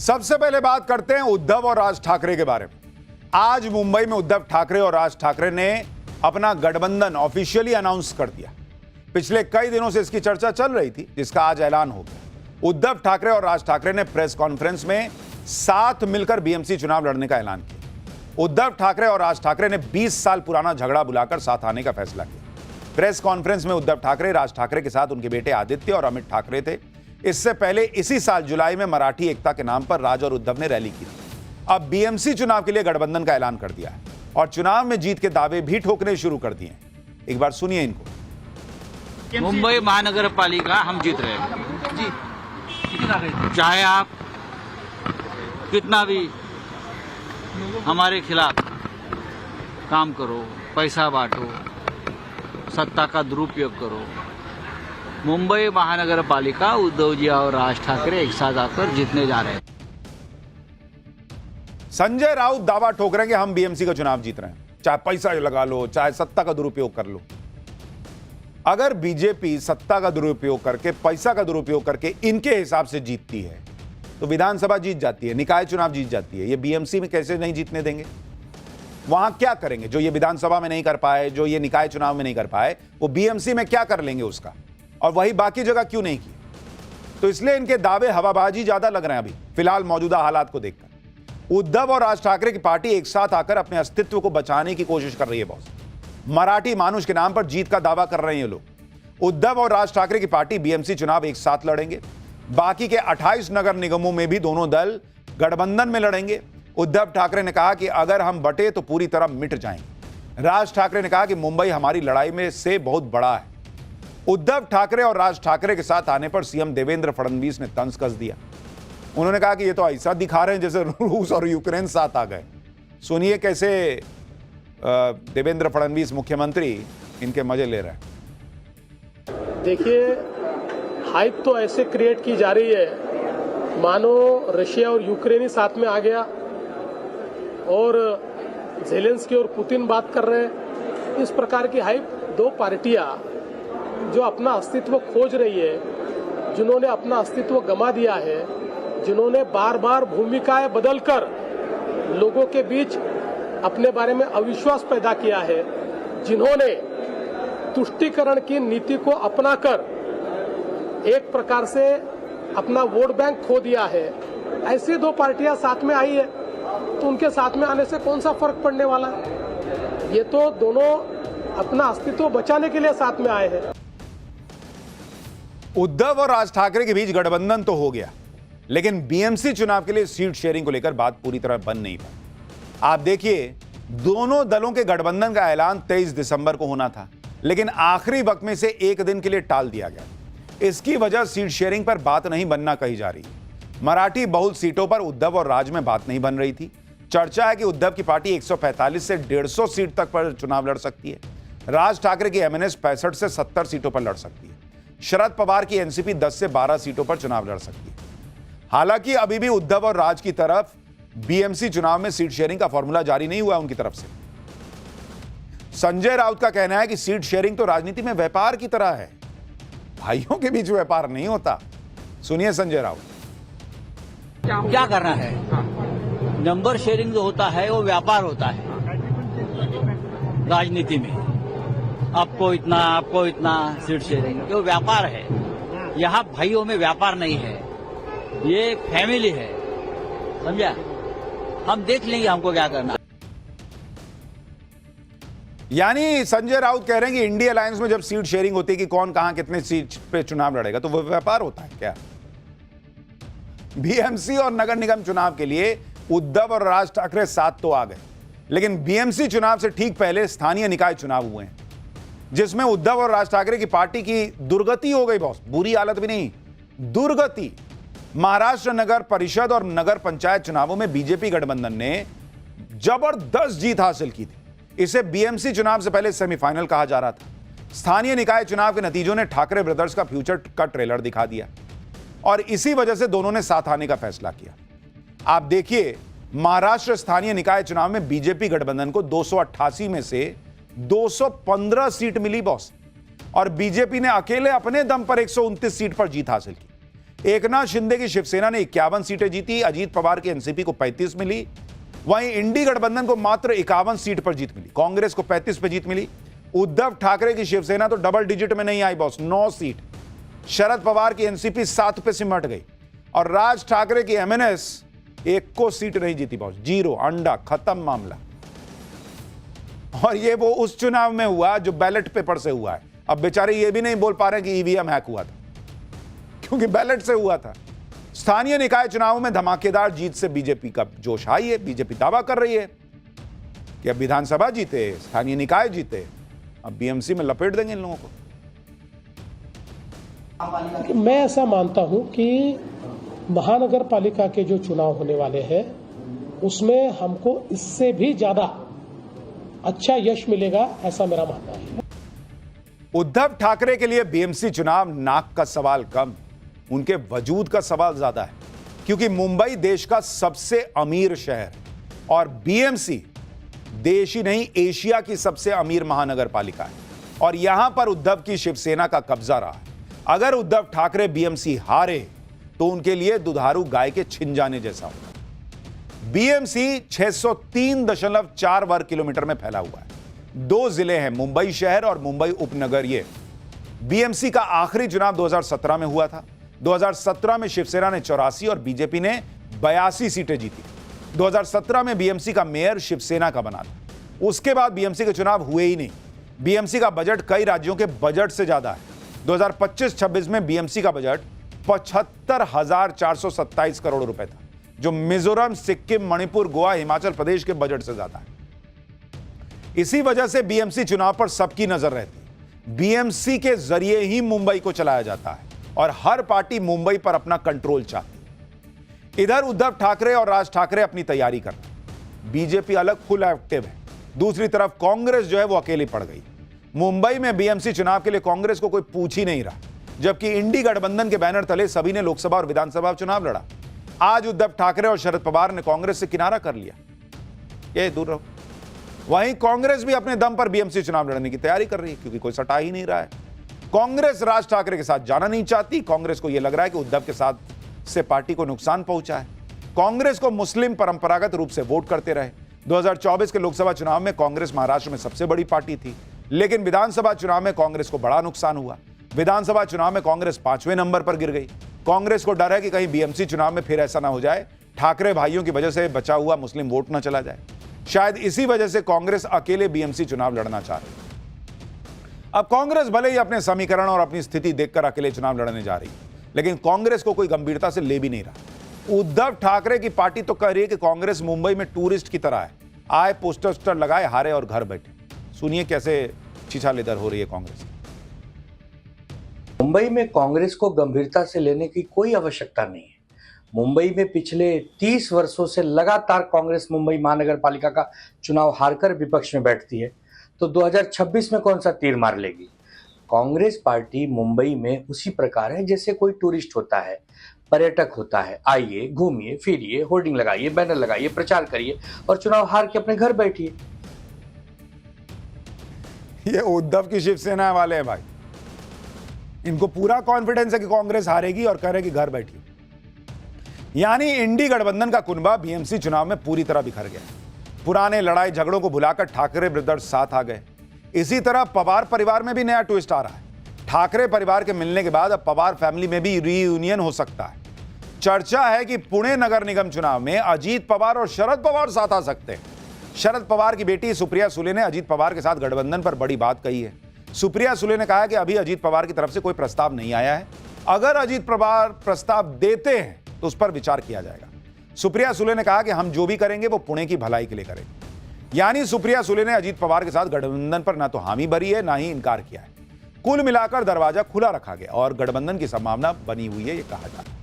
सबसे पहले बात करते हैं उद्धव और राज ठाकरे के बारे में। आज मुंबई में उद्धव ठाकरे और राज ठाकरे ने अपना गठबंधन ऑफिशियली अनाउंस कर दिया। पिछले कई दिनों से इसकी चर्चा चल रही थी, जिसका आज ऐलान हो गया। उद्धव ठाकरे और राज ठाकरे ने प्रेस कॉन्फ्रेंस में साथ मिलकर बीएमसी चुनाव लड़ने का ऐलान किया। उद्धव ठाकरे और राज ठाकरे ने 20 साल पुराना झगड़ा बुलाकर साथ आने का फैसला किया। प्रेस कॉन्फ्रेंस में उद्धव ठाकरे राज ठाकरे के साथ उनके बेटे आदित्य और अमित ठाकरे थे। इससे पहले इसी साल जुलाई में मराठी एकता के नाम पर राज और उद्धव ने रैली की थी। अब बीएमसी चुनाव के लिए गठबंधन का ऐलान कर दिया है और चुनाव में जीत के दावे भी ठोकने शुरू कर दिए हैं। एक बार सुनिए इनको। मुंबई महानगर पालिका हम जीत रहे हैं जी, चाहे आप कितना भी हमारे खिलाफ काम करो, पैसा बांटो, सत्ता का दुरुपयोग करो, मुंबई महानगर पालिका उद्धव जी और राज ठाकरे एक साथ आकर जीतने जा रहे हैं। संजय राउत दावा ठोक रहे हैं कि हम बीएमसी का चुनाव जीत रहे हैं, चाहे पैसा लगा लो, चाहे सत्ता का दुरुपयोग कर लो। अगर बीजेपी सत्ता का दुरुपयोग करके, पैसा का दुरुपयोग करके इनके हिसाब से जीतती है तो विधानसभा जीत जाती है, निकाय चुनाव जीत जाती है। ये बीएमसी में कैसे नहीं जीतने देंगे? वहां क्या करेंगे जो ये विधानसभा में नहीं कर पाए, जो ये निकाय चुनाव में नहीं कर पाए, वो बीएमसी में क्या कर लेंगे उसका, और वही बाकी जगह क्यों नहीं की? तो इसलिए इनके दावे हवाबाजी ज्यादा लग रहे हैं अभी फिलहाल मौजूदा हालात को देखकर। उद्धव और राज ठाकरे की पार्टी एक साथ आकर अपने अस्तित्व को बचाने की कोशिश कर रही है बॉस। मराठी मानुष के नाम पर जीत का दावा कर रहे हैं ये लोग। उद्धव और राज ठाकरे की पार्टी बीएमसी चुनाव एक साथ लड़ेंगे। बाकी के 28 नगर निगमों में भी दोनों दल गठबंधन में लड़ेंगे। उद्धव ठाकरे ने कहा कि अगर हम बटे तो पूरी तरह मिट जाएंगे। राज ठाकरे ने कहा कि मुंबई हमारी लड़ाई में से बहुत बड़ा है। उद्धव ठाकरे और राज ठाकरे के साथ आने पर सीएम देवेंद्र फडणवीस ने तंज कस दिया। उन्होंने कहा कि ये तो ऐसा दिखा रहे हैं जैसे रूस और यूक्रेन साथ आ गए। सुनिए कैसे देवेंद्र फडणवीस मुख्यमंत्री इनके मजे ले रहे हैं। देखिए, हाइप तो ऐसे क्रिएट की जा रही है मानो रशिया और यूक्रेन ही साथ में आ गया और ज़ेलेंस्की और पुतिन बात कर रहे हैं। इस प्रकार की हाइप दो पार्टियां जो अपना अस्तित्व खोज रही है, जिन्होंने अपना अस्तित्व गंवा दिया है, जिन्होंने बार बार भूमिकाएं बदलकर लोगों के बीच अपने बारे में अविश्वास पैदा किया है, जिन्होंने तुष्टीकरण की नीति को अपनाकर एक प्रकार से अपना वोट बैंक खो दिया है, ऐसी दो पार्टियां साथ में आई है तो उनके साथ में आने से कौन सा फर्क पड़ने वाला है? ये तो दोनों अपना अस्तित्व बचाने के लिए साथ में आए हैं। उद्धव और राज ठाकरे के बीच गठबंधन तो हो गया, लेकिन बीएमसी चुनाव के लिए सीट शेयरिंग को लेकर बात पूरी तरह बन नहीं पाई। आप देखिए, दोनों दलों के गठबंधन का ऐलान 23 दिसंबर को होना था, लेकिन आखिरी वक्त में से एक दिन के लिए टाल दिया गया। इसकी वजह सीट शेयरिंग पर बात नहीं बनना कही जा रही। मराठी बहुल सीटों पर उद्धव और राज में बात नहीं बन रही थी। चर्चा है कि उद्धव की पार्टी 145 से 150 सीट तक पर चुनाव लड़ सकती है। राज ठाकरे की एमएनएस 65 से 70 सीटों पर लड़ सकती है। शरद पवार की एनसीपी 10 से 12 सीटों पर चुनाव लड़ सकती है। हालांकि अभी भी उद्धव और राज की तरफ बीएमसी चुनाव में सीट शेयरिंग का फॉर्मूला जारी नहीं हुआ उनकी तरफ से। संजय राउत का कहना है कि सीट शेयरिंग तो राजनीति में व्यापार की तरह है, भाइयों के बीच व्यापार नहीं होता। सुनिए संजय राउत। क्या करना है? नंबर शेयरिंग जो होता है वो व्यापार होता है राजनीति में। आपको इतना सीट शेयरिंग, ये व्यापार है। यहाँ भाइयों में व्यापार नहीं है, ये फैमिली है, समझा? हम देख लेंगे हमको क्या करना। यानी संजय राउत कह रहे हैं कि इंडिया अलायंस में जब सीट शेयरिंग होती है कि कौन कहां कितने सीट पे चुनाव लड़ेगा, तो वो व्यापार होता है क्या? बीएमसी और नगर निगम चुनाव के लिए उद्धव और राज ठाकरे साथ तो आ गए, लेकिन बीएमसी चुनाव से ठीक पहले स्थानीय निकाय चुनाव हुए हैं, जिसमें उद्धव और राज ठाकरे की पार्टी की दुर्गति हो गई बॉस। बुरी हालत भी नहीं, दुर्गति। महाराष्ट्र नगर परिषद और नगर पंचायत चुनावों में बीजेपी गठबंधन ने जबरदस्त जीत हासिल की थी। इसे बीएमसी चुनाव से पहले सेमीफाइनल कहा जा रहा था। स्थानीय निकाय चुनाव के नतीजों ने ठाकरे ब्रदर्स का फ्यूचर का ट्रेलर दिखा दिया और इसी वजह से दोनों ने साथ आने का फैसला किया। आप देखिए, महाराष्ट्र स्थानीय निकाय चुनाव में बीजेपी गठबंधन को 288 में से 215 सीट मिली बॉस, और बीजेपी ने अकेले अपने दम पर 129 सीट पर जीत हासिल की। एकनाथ शिंदे की शिवसेना ने 51 सीटें जीती, अजीत पवार की एनसीपी को 35 मिली। वहीं इंडी गठबंधन को मात्र 51 सीट पर जीत मिली, कांग्रेस को 35 पर जीत मिली। उद्धव ठाकरे की शिवसेना तो डबल डिजिट में नहीं आई बॉस, 9 सीट। शरद पवार की एनसीपी 7 पे सिमट गई और राज ठाकरे की एमएनएस 1 को सीट नहीं जीती बॉस, 0, अंडा, खत्म मामला। और ये वो उस चुनाव में हुआ जो बैलेट पेपर से हुआ है। अब बेचारे ये भी नहीं बोल पा रहे कि ईवीएम हैक हुआ था, क्योंकि बैलेट से हुआ था। स्थानीय निकाय चुनावों में धमाकेदार जीत से बीजेपी का जोश हाई है। बीजेपी दावा कर रही है कि अब विधानसभा जीते, स्थानीय निकाय जीते, अब बीएमसी में लपेट देंगे इन लोगों को। मैं ऐसा मानता हूं कि महानगर पालिका के जो चुनाव होने वाले हैं उसमें हमको इससे भी ज्यादा अच्छा यश मिलेगा, ऐसा मेरा मानना है। उद्धव ठाकरे के लिए बीएमसी चुनाव नाक का सवाल कम, उनके वजूद का सवाल ज्यादा है, क्योंकि मुंबई देश का सबसे अमीर शहर है और बीएमसी देश ही नहीं एशिया की सबसे अमीर महानगर पालिका है और यहां पर उद्धव की शिवसेना का कब्जा रहा है। अगर उद्धव ठाकरे बीएमसी हारे तो उनके लिए दुधारू गाय के छिन जाने जैसा होगा। बीएमसी 603.4 वर्ग किलोमीटर में फैला हुआ है। 2 जिले हैं, मुंबई शहर और मुंबई उपनगर। ये बीएमसी का आखिरी चुनाव 2017 में हुआ था। 2017 में शिवसेना ने 84 और बीजेपी ने 82 सीटें जीती। 2017 में बीएमसी का मेयर शिवसेना का बना था। उसके बाद बीएमसी के चुनाव हुए ही नहीं। बीएमसी का बजट कई राज्यों के बजट से ज्यादा है। 2025-26 में बीएमसी का बजट 75,427 करोड़ रुपए था, जो मिजोरम, सिक्किम, मणिपुर, गोवा, हिमाचल प्रदेश के बजट से ज्यादा है। इसी वजह से बीएमसी चुनाव पर सबकी नजर रहती है। बीएमसी के जरिए ही मुंबई को चलाया जाता है और हर पार्टी मुंबई पर अपना कंट्रोल चाहती है। इधर उद्धव ठाकरे और राज ठाकरे अपनी तैयारी कर रहे हैं। बीजेपी अलग फुल एक्टिव है। दूसरी तरफ कांग्रेस जो है वो अकेली पड़ गई। मुंबई में बीएमसी चुनाव के लिए कांग्रेस को कोई पूछ ही नहीं रहा, जबकि इंडी गठबंधन के बैनर तले सभी ने लोकसभा और विधानसभा चुनाव लड़ा। आज उद्धव ठाकरे और शरद पवार ने कांग्रेस से किनारा कर लिया, ये दूर रहो। वहीं कांग्रेस भी अपने दम पर बीएमसी चुनाव लड़ने की तैयारी कर रही है, क्योंकि कोई सटा ही नहीं रहा है। कांग्रेस राज ठाकरे के साथ जाना नहीं चाहती। कांग्रेस को यह लग रहा है कि उद्धव के साथ से पार्टी को नुकसान पहुंचा है। कांग्रेस को मुस्लिम परंपरागत रूप से वोट करते रहे। 2024 के लोकसभा चुनाव में कांग्रेस महाराष्ट्र में सबसे बड़ी पार्टी थी, लेकिन विधानसभा चुनाव में कांग्रेस को बड़ा नुकसान हुआ। विधानसभा चुनाव में कांग्रेस 5वें नंबर पर गिर गई। कांग्रेस को डर है कि कहीं बीएमसी चुनाव में फिर ऐसा ना हो जाए, ठाकरे भाइयों की वजह से बचा हुआ मुस्लिम वोट ना चला जाए। शायद इसी वजह से कांग्रेस अकेले बीएमसी चुनाव लड़ना चाह रही है। अब कांग्रेस भले ही अपने समीकरण और अपनी स्थिति देखकर अकेले चुनाव लड़ने जा रही है, लेकिन कांग्रेस को कोई गंभीरता से ले भी नहीं रहा। उद्धव ठाकरे की पार्टी तो कह रही है कि कांग्रेस मुंबई में टूरिस्ट की तरह है, आए पोस्टर लगाए, हारे और घर बैठे। सुनिए कैसे छिछालेदर हो रही है कांग्रेस। मुंबई में कांग्रेस को गंभीरता से लेने की कोई आवश्यकता नहीं है। मुंबई में पिछले 30 वर्षों से लगातार कांग्रेस मुंबई महानगर पालिका का चुनाव हारकर विपक्ष में बैठती है, तो 2026 में कौन सा तीर मार लेगी। कांग्रेस पार्टी मुंबई में उसी प्रकार है जैसे कोई टूरिस्ट होता है, पर्यटक होता है। आइए, घूमिए, फिरिए, होर्डिंग लगाइए, बैनर लगाइए, प्रचार करिए और चुनाव हार के अपने घर बैठिए। ये उद्धव की शिवसेना वाले हैं भाई, इनको पूरा कॉन्फिडेंस है कि कांग्रेस हारेगी और कह रहे कि घर बैठिए। यानी इंडी गठबंधन का कुनबा बीएमसी चुनाव में पूरी तरह बिखर गया। पुराने लड़ाई झगड़ों को भुलाकर ठाकरे ब्रदर्स साथ आ गए। इसी तरह पवार परिवार में भी नया ट्विस्ट आ रहा है। ठाकरे परिवार के मिलने के बाद अब पवार फैमिली में भी रीयूनियन हो सकता है। चर्चा है कि पुणे नगर निगम चुनाव में अजीत पवार और शरद पवार साथ आ सकते हैं। शरद पवार की बेटी सुप्रिया सुले ने अजीत पवार के साथ गठबंधन पर बड़ी बात कही है। सुप्रिया सुले ने कहा कि अभी अजीत पवार की तरफ से कोई प्रस्ताव नहीं आया है। अगर अजीत पवार प्रस्ताव देते हैं तो उस पर विचार किया जाएगा। सुप्रिया सुले ने कहा कि हम जो भी करेंगे वो पुणे की भलाई के लिए करेंगे। यानी सुप्रिया सुले ने अजीत पवार के साथ गठबंधन पर ना तो हामी भरी है, ना ही इनकार किया है। कुल मिलाकर दरवाजा खुला रखा गया और गठबंधन की संभावना बनी हुई है, ये कहा जा रहा है।